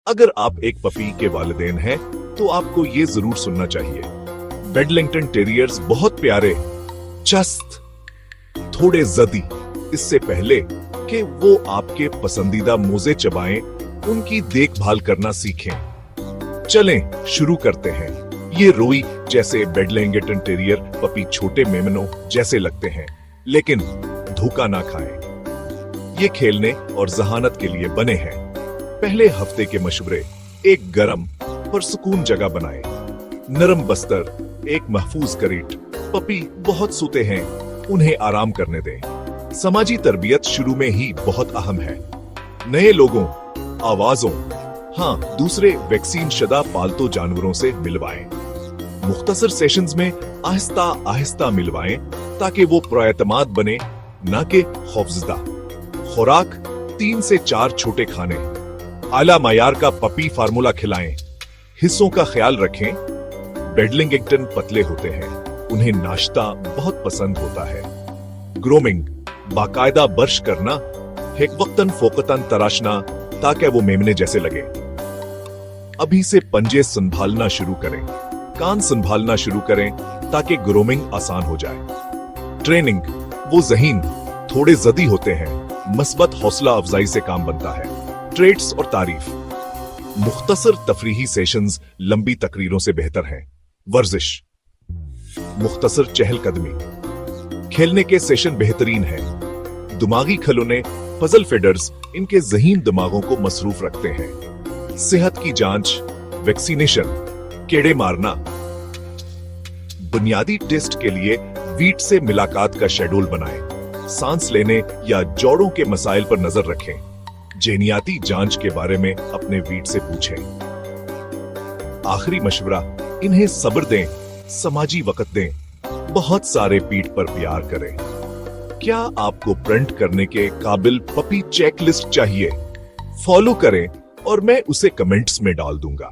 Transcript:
अगर आप एक पपी के वालिदैन हैं, तो आपको ये जरूर सुनना चाहिए। बेडलिंगटन टेरियर्स बहुत प्यारे, चस्त, थोड़े जदी। इससे पहले कि वो आपके पसंदीदा मोजे चबाएं, उनकी देखभाल करना सीखें। चलें शुरू करते हैं। ये रोई जैसे बेडलिंगटन टेरियर पपी छोटे मेमनों जैसे लगते हैं, लेकिन धोखा ना खाएं। ये खेलने और जहानत के लिए बने हैं। पहले हफ्ते के मशवरे: एक गरम पर सुकून जगह बनाएं। नरम बस्तर, एक महफूज करीट। पपी बहुत सोते हैं, उन्हें आराम करने दें। समाजी तरबियत शुरू में ही बहुत अहम है। नए लोगों, आवाजों, हाँ, दूसरे वैक्सीन शुदा पालतू जानवरों से मिलवाएं। मुख्तसर सेशंस में आहिस्ता आहिस्ता मिलवाएं, ताकि वो पुरएतमाद बने, ना कि खौफजदा। खुराक: 3 से 4 छोटे खाने, आला मायार का पपी फार्मूला खिलाएं। हिस्सों का ख्याल रखें। बेडलिंगटन पतले होते हैं, उन्हें नाश्ता बहुत पसंद होता है। ग्रूमिंग: बाकायदा ब्रश करना, एक वक्तन फोकतन तराशना, ताकि वो मेमने जैसे लगे। अभी से पंजे संभालना शुरू करें, कान संभालना शुरू करें, ताकि ग्रूमिंग आसान हो जाए। ट्रेनिंग: वो ज़हीन, थोड़े जदी होते हैं, मस्बत हौसला अफजाई से काम बनता है। ट्रेट्स और तारीफ: मुख्तसर तफरीही सेशंस लंबी तकरीरों से बेहतर हैं। वर्जिश: मुख्तसर चहलकदमी। खेलने के सेशन बेहतरीन हैं। दिमागी खिलौने, पजल फीडर्स इनके ज़हीन दिमागों को मसरूफ रखते हैं। सेहत की जांच, वैक्सीनेशन, कीड़े मारना। बुनियादी टेस्ट के लिए वीट से मुलाकात का शेड्यूल बनाएं। सांस लेने या जोड़ों के मसाइल पर नजर रखें। जेनियाती जांच के बारे में अपने वीट से पूछें। आखिरी मशवरा: इन्हें सब्र दें, समाजी वक्त दें, बहुत सारे पीठ पर प्यार करें। क्या आपको प्रिंट करने के काबिल पपी चेकलिस्ट चाहिए? फॉलो करें और मैं उसे कमेंट्स में डाल दूंगा।